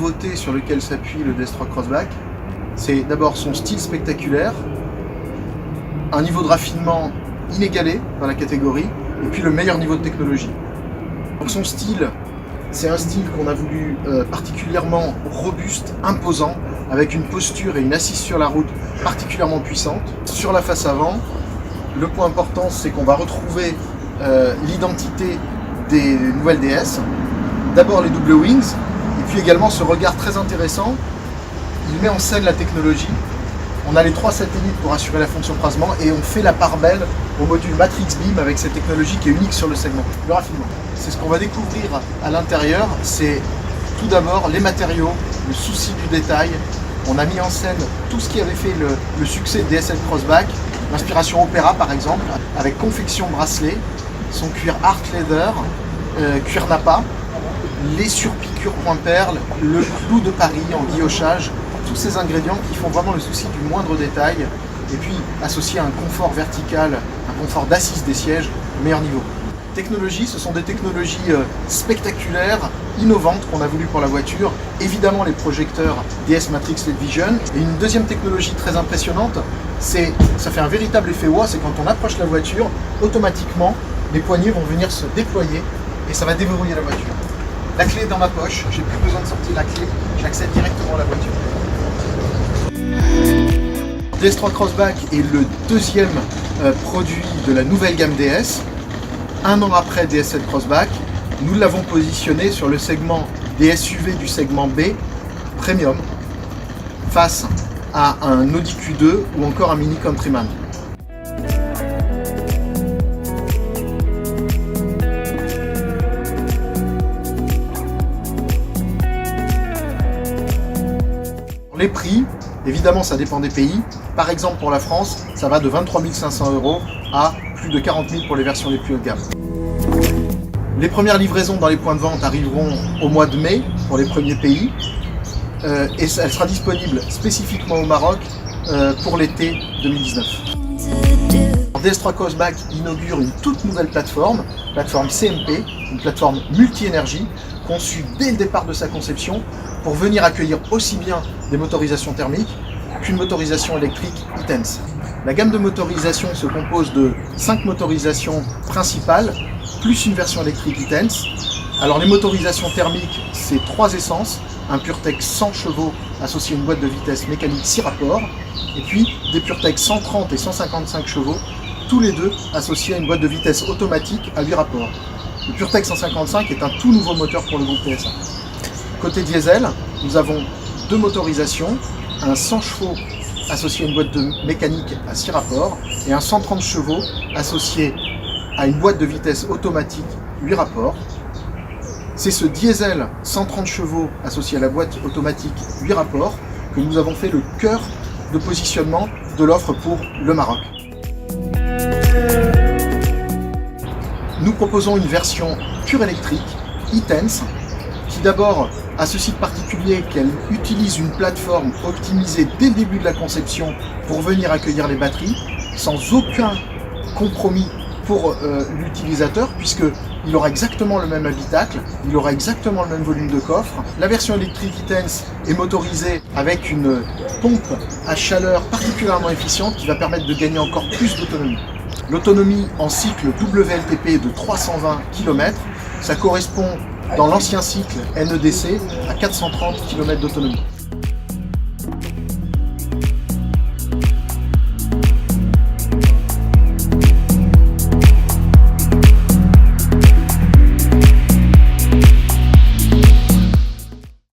nouveautés sur lesquelles s'appuie le DS3 Crossback, c'est d'abord son style spectaculaire, un niveau de raffinement inégalé dans la catégorie, et puis le meilleur niveau de technologie. Donc son style, c'est un style qu'on a voulu particulièrement robuste, imposant, avec une posture et une assise sur la route particulièrement puissante. Sur la face avant, le point important, c'est qu'on va retrouver l'identité des nouvelles DS. D'abord les double wings, et puis également ce regard très intéressant, il met en scène la technologie. On a les 3 satellites pour assurer la fonction croisement et on fait la part belle au module Matrix Beam avec cette technologie qui est unique sur le segment, le raffinement. C'est ce qu'on va découvrir à l'intérieur, c'est tout d'abord les matériaux, le souci du détail. On a mis en scène tout ce qui avait fait le succès de DS7 Crossback, l'inspiration Opera par exemple, avec confection bracelet, son cuir Art Leather, cuir Nappa, les surpiqûres point perle, le clou de Paris en guillochage, tous ces ingrédients qui font vraiment le souci du moindre détail, et puis associé à un confort vertical, un confort d'assise des sièges, meilleur niveau. Technologies, ce sont des technologies spectaculaires, innovantes qu'on a voulu pour la voiture. Évidemment les projecteurs DS Matrix LED Vision. Et une deuxième technologie très impressionnante, ça fait un véritable effet wow, c'est quand on approche la voiture, automatiquement les poignées vont venir se déployer et ça va déverrouiller la voiture. La clé est dans ma poche, j'ai plus besoin de sortir la clé, j'accède directement à la voiture. DS3 Crossback est le deuxième produit de la nouvelle gamme DS. Un an après DS7 Crossback, nous l'avons positionné sur le segment des SUV du segment B, Premium, face à un Audi Q2 ou encore un Mini Countryman. Les prix, évidemment ça dépend des pays. Par exemple pour la France, ça va de 23 500 € à plus de 40 000 pour les versions les plus haut de gamme. Les premières livraisons dans les points de vente arriveront au mois de mai pour les premiers pays et elle sera disponible spécifiquement au Maroc pour l'été 2019. DS3 Crossback inaugure une toute nouvelle plateforme CMP, une plateforme multi-énergie conçue dès le départ de sa conception pour venir accueillir aussi bien des motorisations thermiques qu'une motorisation électrique e-Tense. La gamme de motorisation se compose de 5 motorisations principales, plus une version électrique e-Tense. Alors les motorisations thermiques, c'est 3 essences, un PureTech 100 chevaux associé à une boîte de vitesse mécanique 6 rapports, et puis des PureTech 130 et 155 chevaux, tous les deux associés à une boîte de vitesse automatique à 8 rapports. Le PureTech 155 est un tout nouveau moteur pour le groupe PSA. Côté diesel, nous avons 2 motorisations, un 100 chevaux associé à une boîte de mécanique à 6 rapports et un 130 chevaux associé à une boîte de vitesse automatique 8 rapports. C'est ce diesel 130 chevaux associé à la boîte automatique 8 rapports que nous avons fait le cœur de positionnement de l'offre pour le Maroc. Nous proposons une version pure électrique, e-Tense, qui d'abord a ce site particulier qu'elle utilise une plateforme optimisée dès le début de la conception pour venir accueillir les batteries, sans aucun compromis pour l'utilisateur, puisqu'il aura exactement le même habitacle, il aura exactement le même volume de coffre. La version électrique e-Tense est motorisée avec une pompe à chaleur particulièrement efficiente qui va permettre de gagner encore plus d'autonomie. L'autonomie en cycle WLTP est de 320 km, ça correspond dans l'ancien cycle NEDC à 430 km d'autonomie.